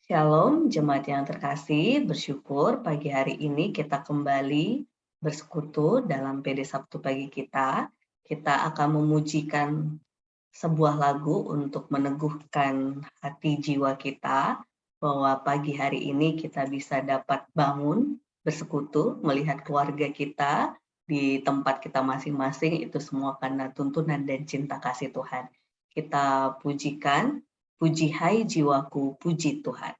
Shalom, jemaat yang terkasih, bersyukur pagi hari ini kita kembali bersekutu dalam PD Sabtu pagi kita. Kita akan memujikan sebuah lagu untuk meneguhkan hati jiwa kita, bahwa pagi hari ini kita bisa dapat bangun, bersekutu, melihat keluarga kita di tempat kita masing-masing, itu semua karena tuntunan dan cinta kasih Tuhan. Kita pujikan, puji hai jiwaku, puji Tuhan.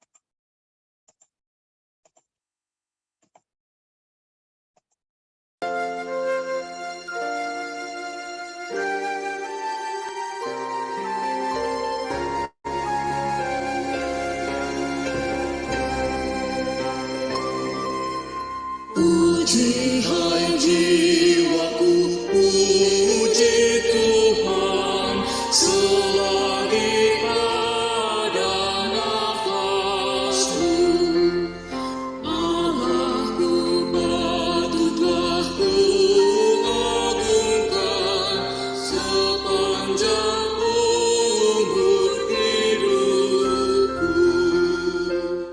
Puji hai jiwaku, puji Tuhan, selagi ada nafasku. Allahku patutlah ku agungkan, sepanjang umur hidupku.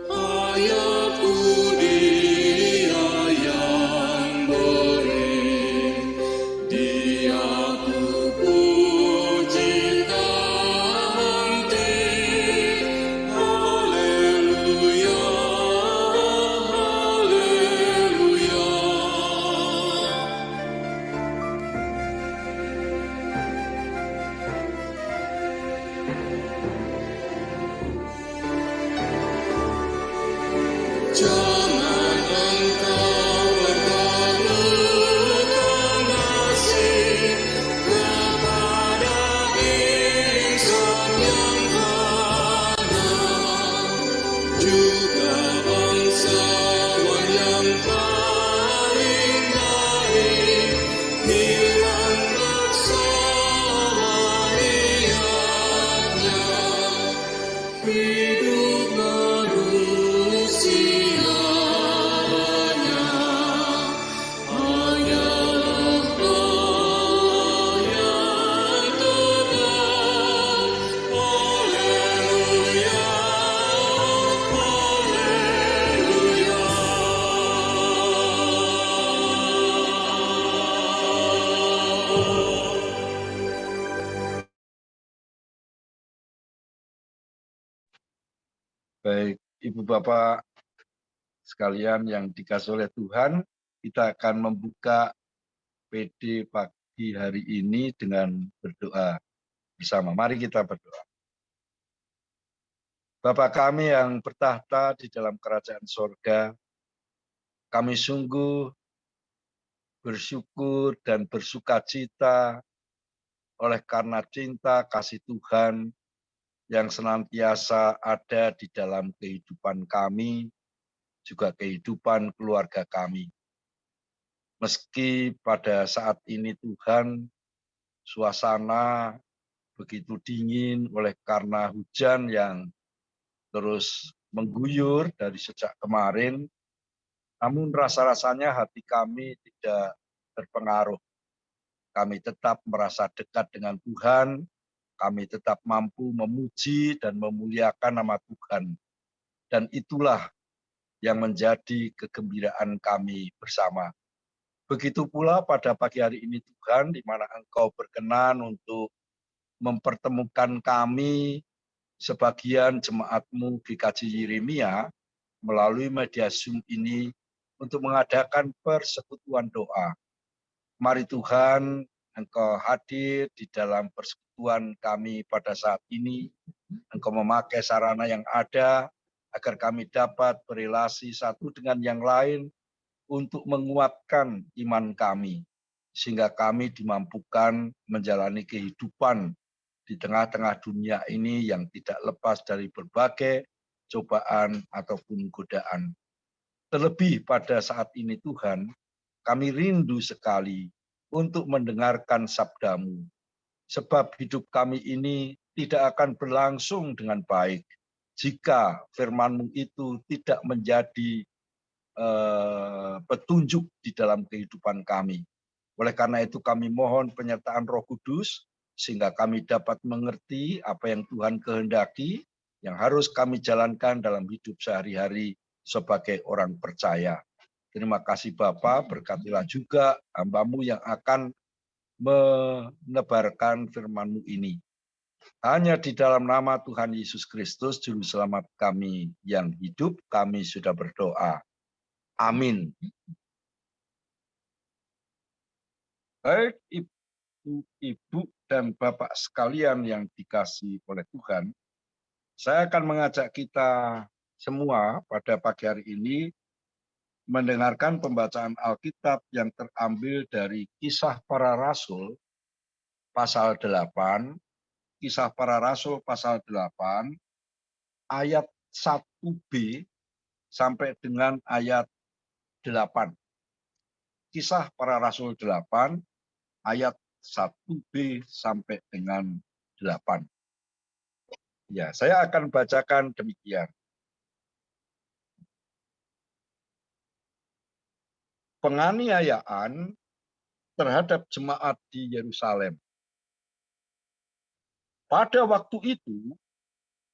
Hayatku Dia yang beri, Dia ku puji nanti. Haleluya, haleluya. Jangan engkau pertaruhkan kasih kepada insan yang hana, juga bangsawan yang paling baik, hilang bersama niatnya. Hidup manusia hanyalah Allah yang Tuhan. Haleluya, haleluya. Baik, Ibu Bapak sekalian yang dikasihi oleh Tuhan, kita akan membuka PD pagi hari ini dengan berdoa bersama. Mari kita berdoa. Bapa kami yang bertahta di dalam kerajaan sorga, kami sungguh bersyukur dan bersukacita oleh karena cinta kasih Tuhan yang senantiasa ada di dalam kehidupan kami, juga kehidupan keluarga kami. Meski pada saat ini Tuhan, suasana begitu dingin oleh karena hujan yang terus mengguyur dari sejak kemarin, namun rasa-rasanya hati kami tidak terpengaruh. Kami tetap merasa dekat dengan Tuhan, kami tetap mampu memuji dan memuliakan nama Tuhan. Dan itulah yang menjadi kegembiraan kami bersama. Begitu pula pada pagi hari ini Tuhan, di mana Engkau berkenan untuk mempertemukan kami, sebagian jemaat-Mu GKJ Yeremia, melalui media Zoom ini untuk mengadakan persekutuan doa. Mari Tuhan, Engkau hadir di dalam persekutuan kami pada saat ini. Engkau memakai sarana yang ada, agar kami dapat berelasi satu dengan yang lain, untuk menguatkan iman kami, sehingga kami dimampukan menjalani kehidupan di tengah-tengah dunia ini yang tidak lepas dari berbagai cobaan ataupun godaan. Terlebih pada saat ini Tuhan, kami rindu sekali untuk mendengarkan sabda-Mu, sebab hidup kami ini tidak akan berlangsung dengan baik jika firman-Mu itu tidak menjadi petunjuk di dalam kehidupan kami. Oleh karena itu kami mohon penyertaan Roh Kudus, sehingga kami dapat mengerti apa yang Tuhan kehendaki, yang harus kami jalankan dalam hidup sehari-hari sebagai orang percaya. Terima kasih Bapa, berkatilah juga hamba-Mu yang akan menebarkan firman-Mu ini. Hanya di dalam nama Tuhan Yesus Kristus, Juru Selamat kami yang hidup, kami sudah berdoa. Amin. Baik Ibu dan Bapak sekalian yang dikasihi oleh Tuhan, saya akan mengajak kita semua pada pagi hari ini mendengarkan pembacaan Alkitab yang terambil dari Kisah Para Rasul pasal 8, Kisah Para Rasul pasal 8, ayat 1b sampai dengan ayat 8. Kisah Para Rasul 8, ayat 1b sampai dengan 8. Ya, saya akan bacakan demikian. Penganiayaan terhadap jemaat di Yerusalem. Pada waktu itu,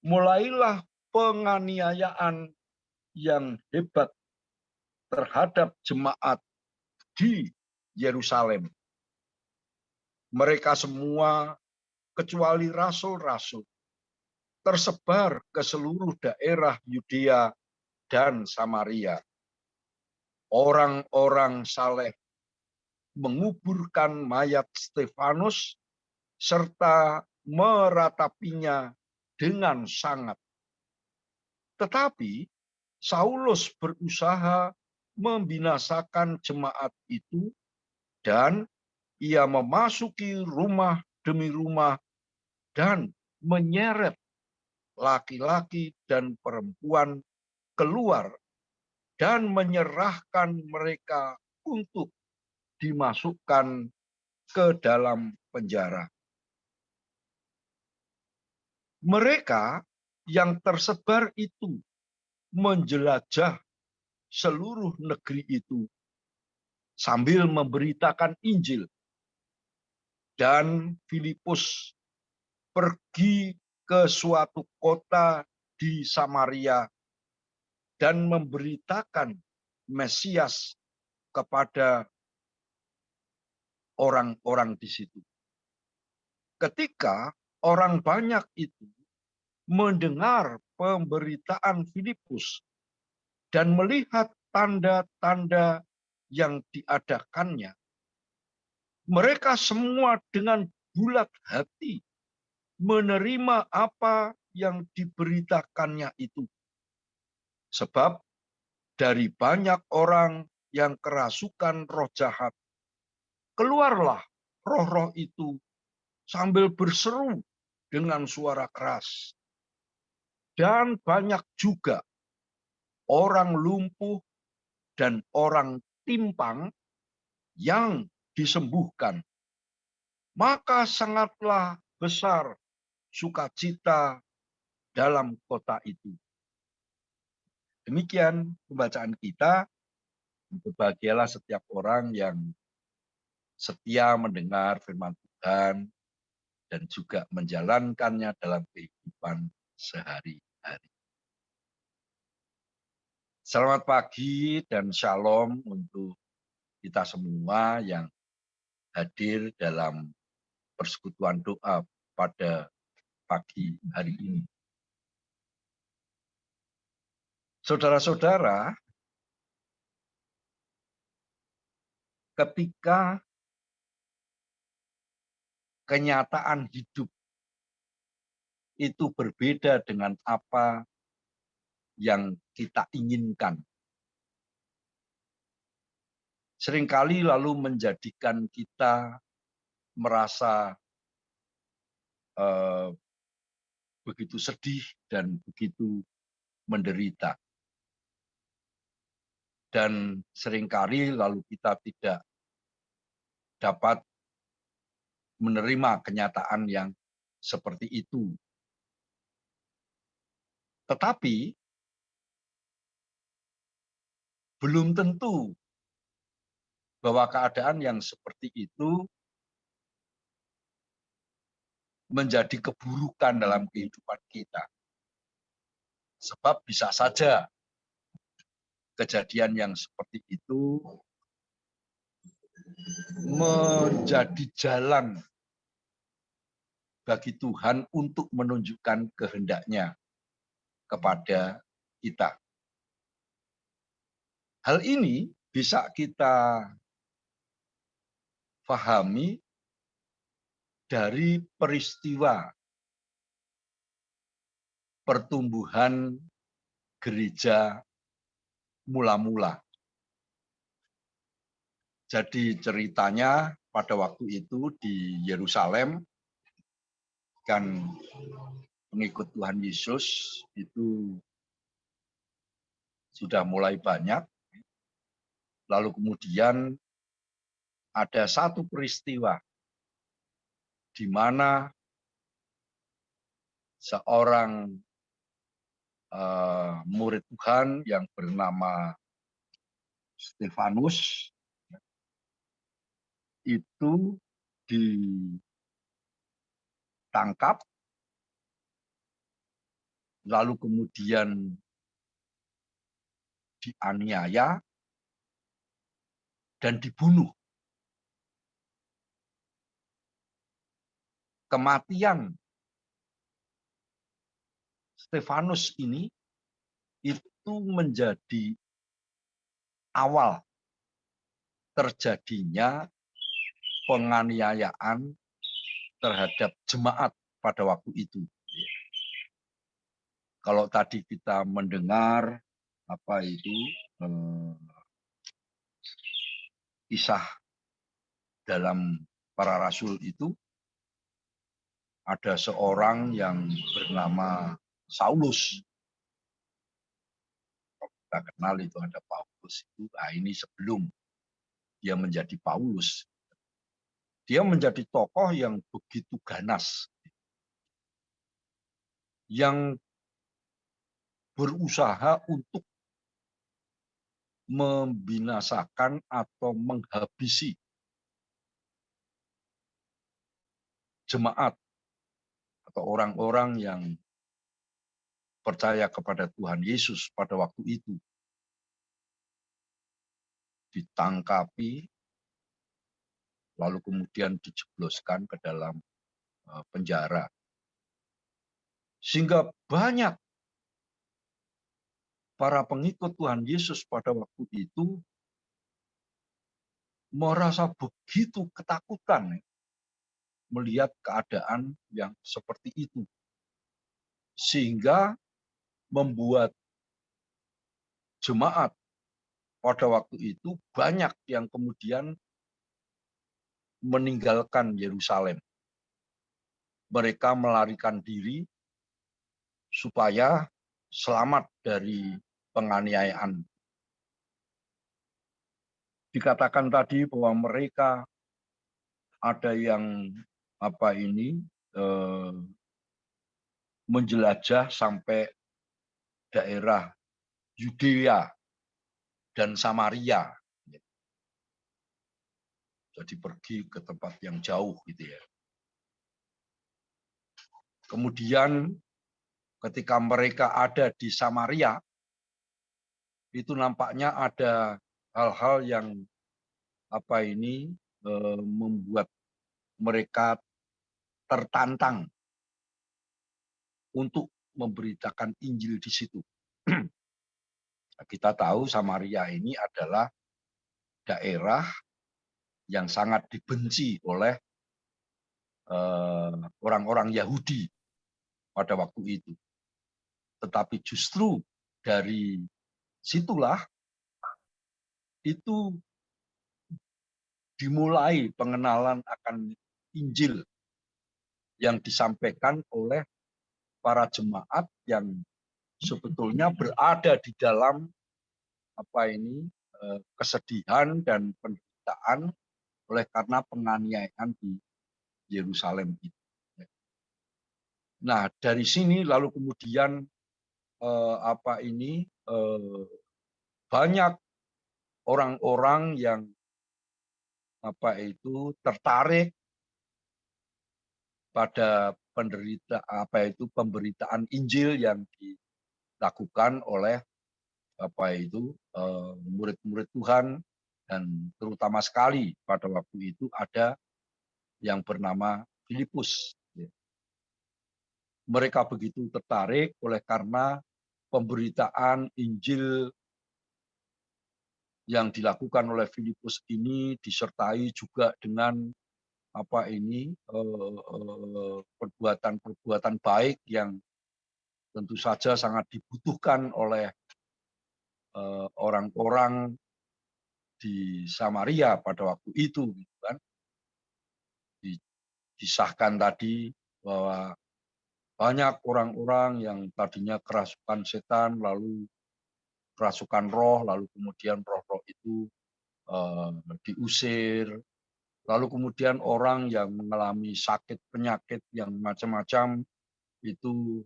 mulailah penganiayaan yang hebat terhadap jemaat di Yerusalem. Mereka semua, kecuali rasul-rasul, tersebar ke seluruh daerah Yudea dan Samaria. Orang-orang saleh menguburkan mayat Stefanus serta meratapinya dengan sangat. Tetapi Saulus berusaha membinasakan jemaat itu dan ia memasuki rumah demi rumah dan menyeret laki-laki dan perempuan keluar dan menyerahkan mereka untuk dimasukkan ke dalam penjara. Mereka yang tersebar itu menjelajah seluruh negeri itu sambil memberitakan Injil. Dan Filipus pergi ke suatu kota di Samaria dan memberitakan Mesias kepada orang-orang di situ. Ketika orang banyak itu mendengar pemberitaan Filipus dan melihat tanda-tanda yang diadakannya, mereka semua dengan bulat hati menerima apa yang diberitakannya itu. Sebab dari banyak orang yang kerasukan roh jahat, keluarlah roh-roh itu sambil berseru dengan suara keras. Dan banyak juga orang lumpuh dan orang timpang yang disembuhkan. Maka sangatlah besar sukacita dalam kota itu. Demikian pembacaan kita. Berbahagialah setiap orang yang setia mendengar firman Tuhan dan juga menjalankannya dalam kehidupan sehari-hari. Selamat pagi dan shalom untuk kita semua yang hadir dalam persekutuan doa pada pagi hari ini. Saudara-saudara, ketika kenyataan hidup itu berbeda dengan apa yang kita inginkan, seringkali lalu menjadikan kita merasa begitu sedih dan begitu menderita. Dan seringkali lalu kita tidak dapat menerima kenyataan yang seperti itu. Tetapi belum tentu bahwa keadaan yang seperti itu menjadi keburukan dalam kehidupan kita. Sebab bisa saja kejadian yang seperti itu menjadi jalan bagi Tuhan untuk menunjukkan kehendak-Nya kepada kita. Hal ini bisa kita pahami dari peristiwa pertumbuhan gereja mula-mula. Jadi ceritanya pada waktu itu di Yerusalem, kan pengikut Tuhan Yesus itu sudah mulai banyak. Lalu kemudian ada satu peristiwa di mana seorang murid Tuhan yang bernama Stefanus itu ditangkap, lalu kemudian dianiaya dan dibunuh. Kematian Stefanus ini itu menjadi awal terjadinya penganiayaan terhadap jemaat pada waktu itu. Kalau tadi kita mendengar kisah dalam para rasul itu, ada seorang yang bernama Saulus. Kita kenal itu ada Paulus itu. Nah, ini sebelum dia menjadi Paulus. Dia menjadi tokoh yang begitu ganas, yang berusaha untuk membinasakan atau menghabisi jemaat atau orang-orang yang percaya kepada Tuhan Yesus pada waktu itu. Ditangkapi, lalu kemudian dijebloskan ke dalam penjara. Sehingga banyak para pengikut Tuhan Yesus pada waktu itu merasa begitu ketakutan melihat keadaan yang seperti itu. Sehingga membuat jemaat pada waktu itu banyak yang kemudian meninggalkan Yerusalem. Mereka melarikan diri supaya selamat dari penganiayaan. Dikatakan tadi bahwa mereka ada yang menjelajah sampai daerah Yudea dan Samaria. Jadi pergi ke tempat yang jauh gitu ya. Kemudian ketika mereka ada di Samaria, itu nampaknya ada hal-hal yang membuat mereka tertantang untuk memberitakan Injil di situ. Kita tahu Samaria ini adalah daerah yang sangat dibenci oleh orang-orang Yahudi pada waktu itu. Tetapi justru dari situlah itu dimulai pengenalan akan Injil yang disampaikan oleh para jemaat yang sebetulnya berada di dalam kesedihan dan penderitaan oleh karena penganiayaan di Yerusalem itu. Nah, dari sini lalu kemudian banyak orang-orang yang tertarik pada pemberitaan Injil yang dilakukan oleh murid-murid Tuhan, dan terutama sekali pada waktu itu ada yang bernama Filipus. Mereka begitu tertarik oleh karena pemberitaan Injil yang dilakukan oleh Filipus ini disertai juga dengan perbuatan-perbuatan baik yang tentu saja sangat dibutuhkan oleh orang-orang di Samaria pada waktu itu, gitu kan. Disahkan tadi bahwa banyak orang-orang yang tadinya kerasukan setan, lalu kerasukan roh, lalu kemudian roh-roh itu diusir, lalu kemudian orang yang mengalami sakit penyakit yang macam-macam itu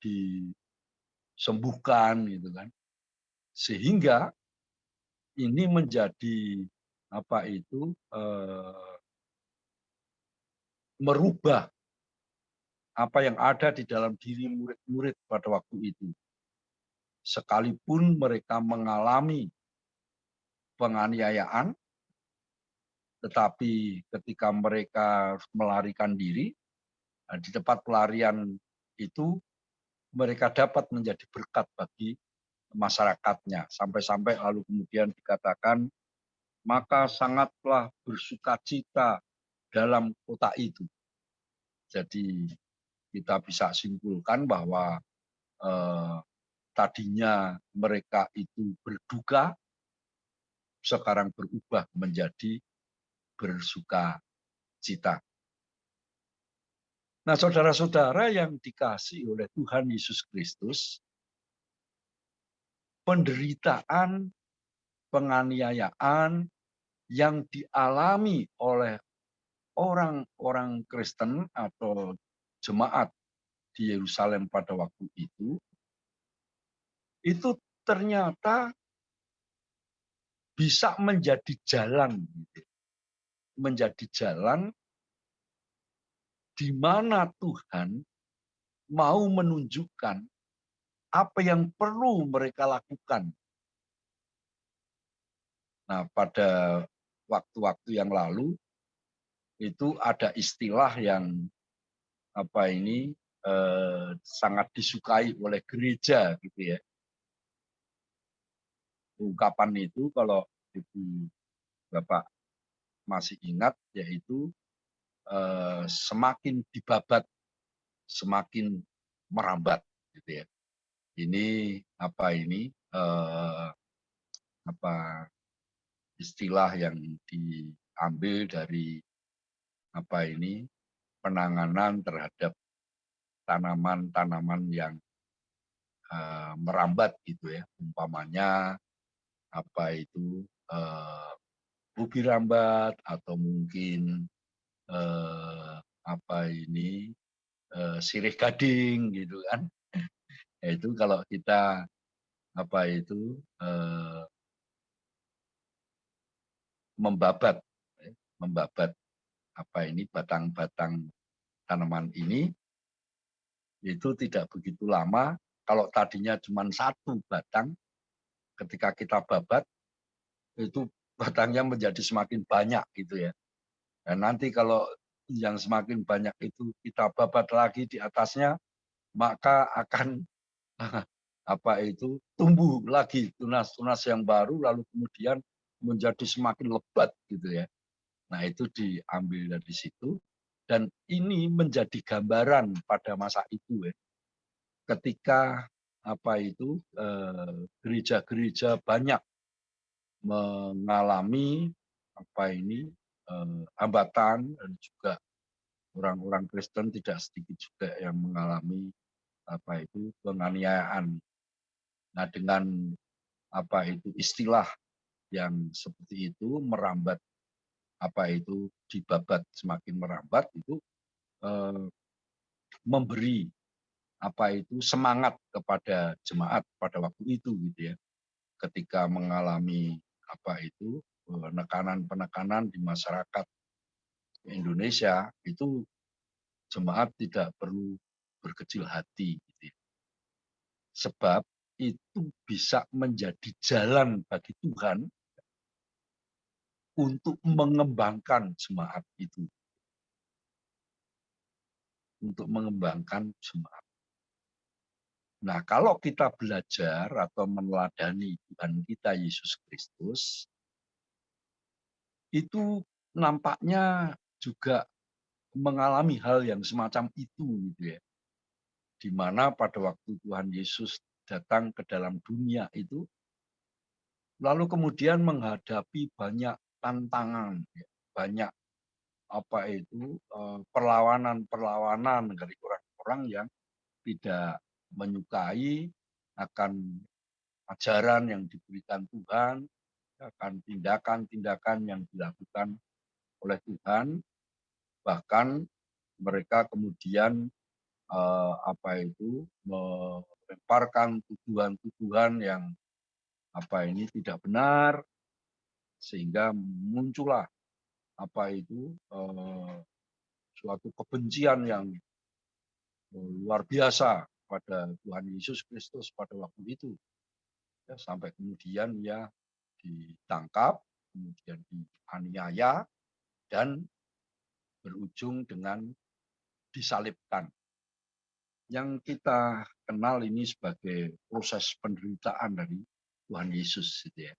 disembuhkan, gitu kan. Sehingga ini menjadi merubah apa yang ada di dalam diri murid-murid pada waktu itu. Sekalipun mereka mengalami penganiayaan, tetapi ketika mereka melarikan diri, di tempat pelarian itu mereka dapat menjadi berkat bagi masyarakatnya. Sampai-sampai lalu kemudian dikatakan, maka sangatlah bersukacita dalam kota itu. Jadi kita bisa simpulkan bahwa tadinya mereka itu berduka, sekarang berubah menjadi bersukacita. Nah, saudara-saudara yang dikasihi oleh Tuhan Yesus Kristus, penderitaan, penganiayaan yang dialami oleh orang-orang Kristen atau jemaat di Yerusalem pada waktu itu ternyata bisa menjadi jalan, menjadi jalan di mana Tuhan mau menunjukkan apa yang perlu mereka lakukan. Nah, pada waktu-waktu yang lalu itu ada istilah yang sangat disukai oleh gereja, gitu ya. Ungkapan itu kalau Ibu Bapak masih ingat, yaitu semakin dibabat semakin merambat, gitu ya. Ini istilah yang diambil dari penanganan terhadap tanaman-tanaman yang merambat, gitu ya. Umpamanya ubi rambat, atau mungkin sirih gading, gitu kan. Itu kalau kita membabat batang-batang tanaman ini, itu tidak begitu lama. Kalau tadinya cuma satu batang, ketika kita babat itu batangnya menjadi semakin banyak, gitu ya. Dan nanti kalau yang semakin banyak itu kita babat lagi di atasnya, maka akan tumbuh lagi tunas-tunas yang baru, lalu kemudian menjadi semakin lebat, gitu ya. Nah, itu diambil dari situ, dan ini menjadi gambaran pada masa itu ya. Ketika gereja-gereja banyak mengalami hambatan, dan juga orang-orang Kristen tidak sedikit juga yang mengalami penganiayaan. Nah, dengan istilah yang seperti itu, merambat, dibabat semakin merambat, itu memberi semangat kepada jemaat pada waktu itu, gitu ya. Ketika mengalami penekanan-penekanan di masyarakat Indonesia, itu jemaat tidak perlu berkecil hati, gitu ya. sebab itu bisa menjadi jalan bagi Tuhan untuk mengembangkan jemaat itu, untuk mengembangkan jemaat. Nah, kalau kita belajar atau meneladani Tuhan kita Yesus Kristus, itu nampaknya juga mengalami hal yang semacam itu gitu ya. Di mana pada waktu Tuhan Yesus datang ke dalam dunia itu, lalu kemudian menghadapi banyak tantangan, ya, banyak perlawanan-perlawanan dari orang-orang yang tidak menyukai akan ajaran yang diberikan Tuhan, akan tindakan-tindakan yang dilakukan oleh Tuhan, bahkan mereka kemudian melemparkan tuduhan-tuduhan yang tidak benar, sehingga muncullah suatu kebencian yang luar biasa pada Tuhan Yesus Kristus pada waktu itu. Ya, sampai kemudian ia ditangkap, kemudian dianiaya, dan berujung dengan disalibkan. Yang kita kenal ini sebagai proses penderitaan dari Tuhan Yesus, gitu ya.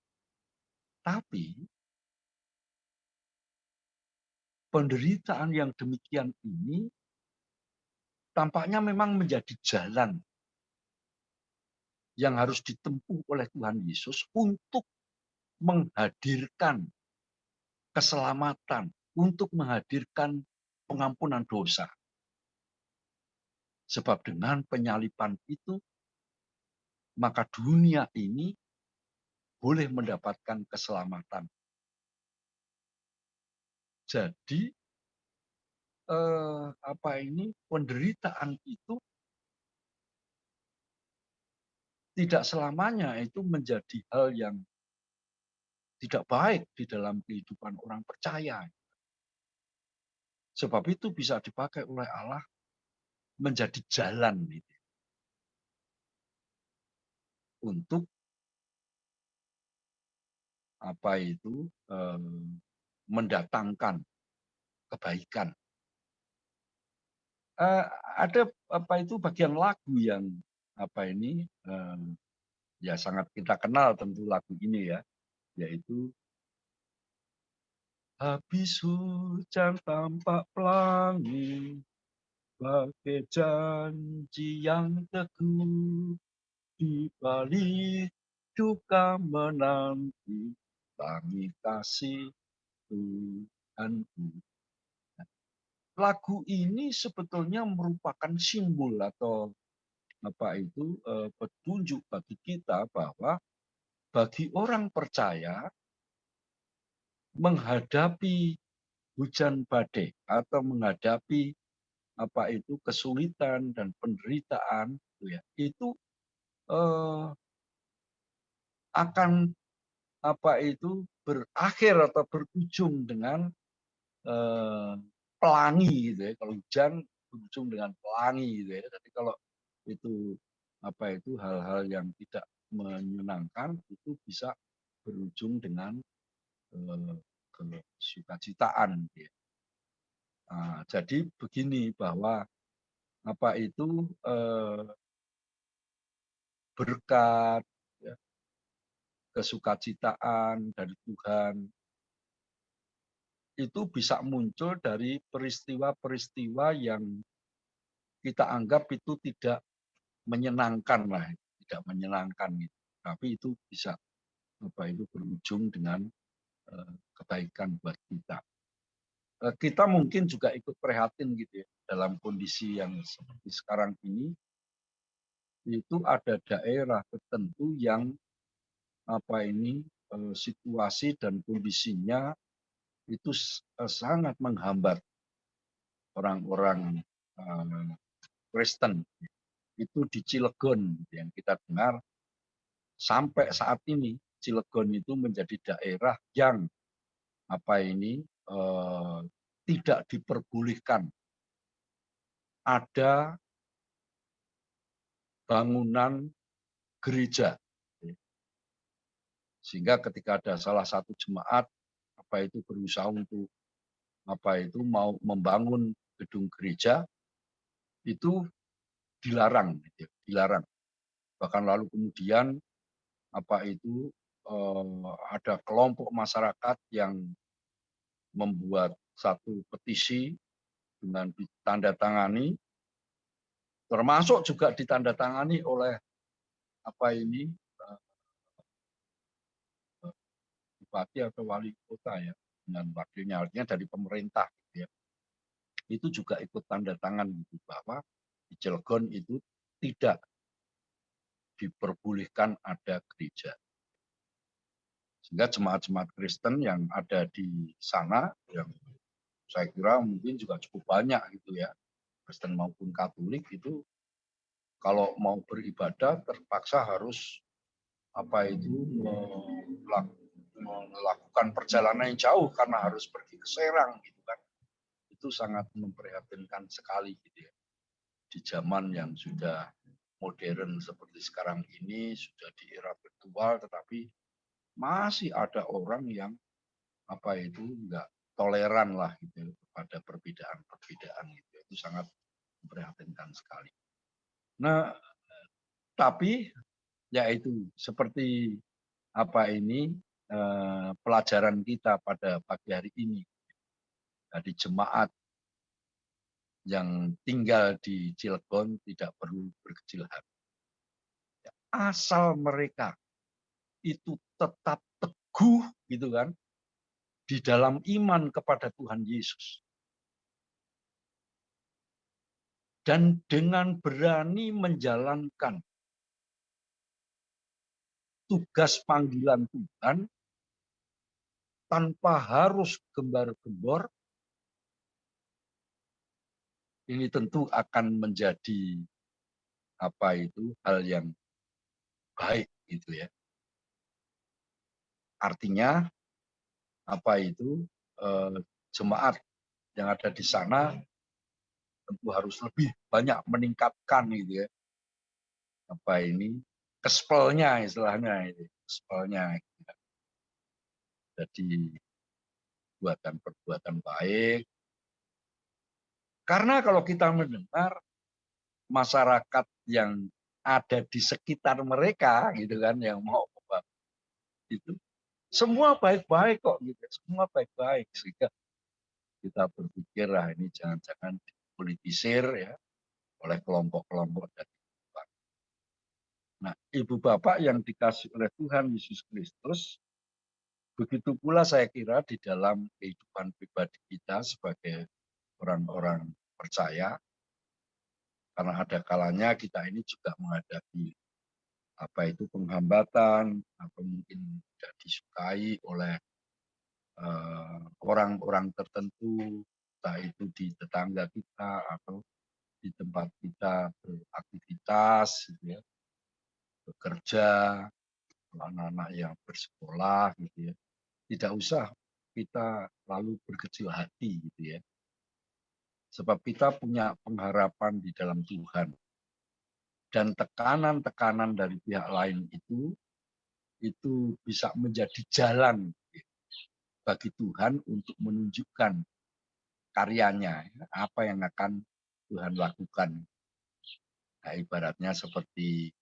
Tapi penderitaan yang demikian ini tampaknya memang menjadi jalan yang harus ditempuh oleh Tuhan Yesus untuk menghadirkan keselamatan, untuk menghadirkan pengampunan dosa. Sebab dengan penyaliban itu, maka dunia ini boleh mendapatkan keselamatan. Jadi, penderitaan itu tidak selamanya itu menjadi hal yang tidak baik di dalam kehidupan orang percaya. Sebab itu bisa dipakai oleh Allah menjadi jalan gitu, untuk mendatangkan kebaikan. Ada bagian lagu yang ya sangat kita kenal tentu lagu ini ya, yaitu habis hujan tampak pelangi, bagai janji yang teguh, di balik duka menanti kami kasih Tuhanku. Lagu ini sebetulnya merupakan simbol atau petunjuk bagi kita bahwa bagi orang percaya menghadapi hujan badai atau menghadapi kesulitan dan penderitaan itu akan berakhir atau berujung dengan pelangi gitu ya. Kalau hujan berujung dengan pelangi gitu ya. Tapi kalau itu hal-hal yang tidak menyenangkan itu bisa berujung dengan kesukacitaan gitu ya. Nah, jadi begini bahwa berkat ya, kesukacitaan dari Tuhan itu bisa muncul dari peristiwa-peristiwa yang kita anggap itu tidak menyenangkan lah, tidak menyenangkan gitu. Tapi itu bisa berujung dengan kebaikan buat kita. Kita mungkin juga ikut prihatin gitu ya, dalam kondisi yang seperti sekarang ini, itu ada daerah tertentu yang situasi dan kondisinya itu sangat menghambat orang-orang Kristen. Itu di Cilegon yang kita dengar sampai saat ini Cilegon itu menjadi daerah yang tidak diperbolehkan ada bangunan gereja. Sehingga ketika ada salah satu jemaat berusaha untuk mau membangun gedung gereja, itu dilarang, gitu ya, dilarang. Bahkan lalu kemudian ada kelompok masyarakat yang membuat satu petisi dengan ditandatangani, termasuk juga ditandatangani oleh bupati atau wali kota ya, dengan wakilnya, artinya dari pemerintah, gitu ya. Itu juga ikut tanda tangan gitu, bahwa di Cilegon itu tidak diperbolehkan ada gereja. Sehingga jemaat-jemaat Kristen yang ada di sana, yang saya kira mungkin juga cukup banyak gitu ya, Kristen maupun Katolik, itu kalau mau beribadah terpaksa harus melakukan perjalanan yang jauh karena harus pergi ke Serang gitu kan. Itu sangat memprihatinkan sekali gitu ya. Di zaman yang sudah modern seperti sekarang ini, sudah di era virtual, tetapi masih ada orang yang nggak toleran lah gitu kepada perbedaan-perbedaan gitu. Itu sangat memprihatinkan sekali. Nah, tapi yaitu seperti pelajaran kita pada pagi hari ini dari jemaat yang tinggal di Cilegon tidak perlu berkecil hati. Asal mereka itu tetap teguh gitu kan di dalam iman kepada Tuhan Yesus. Dan dengan berani menjalankan tugas panggilan Tuhan tanpa harus gembar-gembor, ini tentu akan menjadi hal yang baik gitu ya. Artinya jemaat yang ada di sana tentu harus lebih banyak meningkatkan gitu ya. Kespelnya istilahnya itu, kespelnya gitu ya. Jadi perbuatan baik. Karena kalau kita mendengar masyarakat yang ada di sekitar mereka gitu kan, yang mau itu semua baik-baik kok gitu, semua baik-baik, sehingga kita berpikir ini jangan-jangan dipolitisir ya oleh kelompok-kelompok dari luar. Nah, Ibu Bapak yang dikasih oleh Tuhan Yesus Kristus, begitu pula saya kira di dalam kehidupan pribadi kita sebagai orang-orang percaya, karena ada kalanya kita ini juga menghadapi penghambatan atau mungkin tidak disukai oleh orang-orang tertentu, entah itu di tetangga kita atau di tempat kita beraktivitas, gitu ya, bekerja, anak-anak yang bersekolah, gitu ya. Tidak usah kita lalu berkecil hati, gitu ya. Sebab kita punya pengharapan di dalam Tuhan. Dan tekanan-tekanan dari pihak lain itu bisa menjadi jalan bagi Tuhan untuk menunjukkan karyanya, apa yang akan Tuhan lakukan. Nah, ibaratnya seperti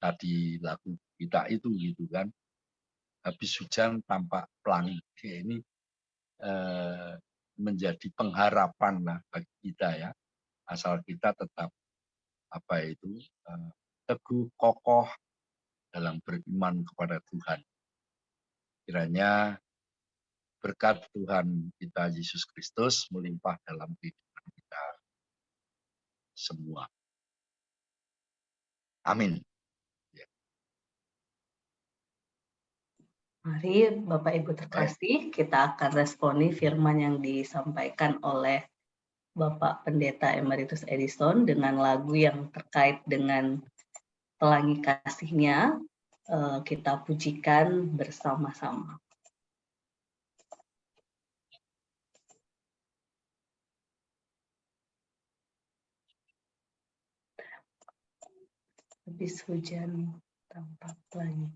tadi lagu kita itu gitu kan, habis hujan tampak pelangi. Ini menjadi pengharapan lah bagi kita ya, asal kita tetap teguh, kokoh dalam beriman kepada Tuhan. Kiranya berkat Tuhan kita Yesus Kristus melimpah dalam kehidupan kita semua. Amin. Mari Bapak Ibu terkasih, kita akan responi firman yang disampaikan oleh Bapak Pendeta Emeritus Edison dengan lagu yang terkait dengan pelangi kasihnya. Kita pujikan bersama-sama. Habis hujan tampak lagi.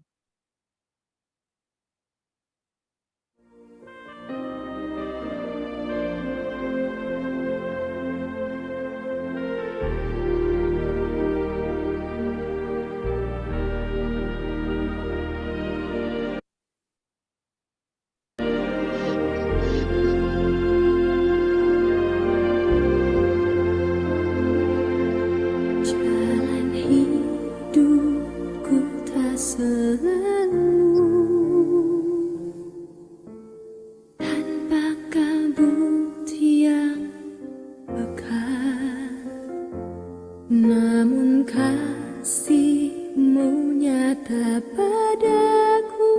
Jalan hidupku tak selalu tanpa kabut yang pekat, namun kasih-Mu nyata padaku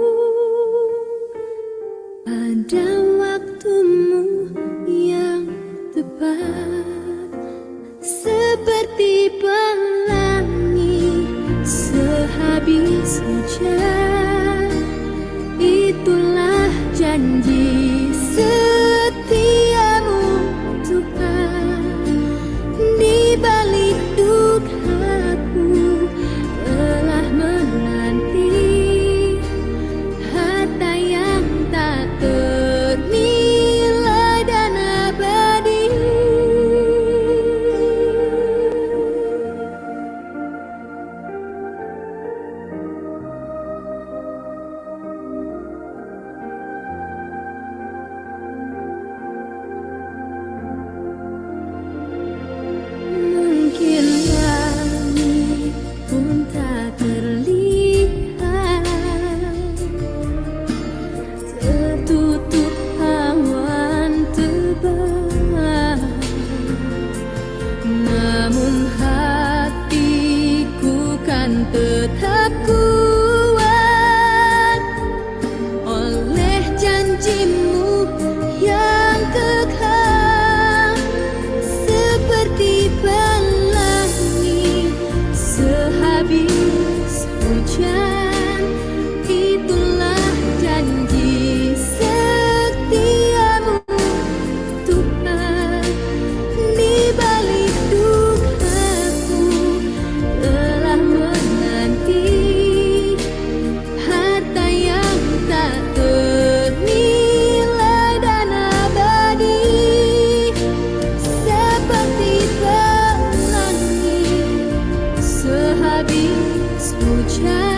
pada waktu-Mu yang tepat. Seperti pelangi sehabis hujan, itulah janji setia-Mu Tuhan. Di balik dukaku telah menanti harta yang tak ternilai dan abadi. Mungkin langit pun tak terlihat, tertutup awan tebal, namun hatiku kan tetap kuat oleh janji-Mu yang kekal. Seperti pelangi sehabis hujan, itulah janji setia-Mu Tuhan. Di balik dukaku telah menanti harta yang tak ternilai dan abadi. Seperti pelangi sehabis hujan,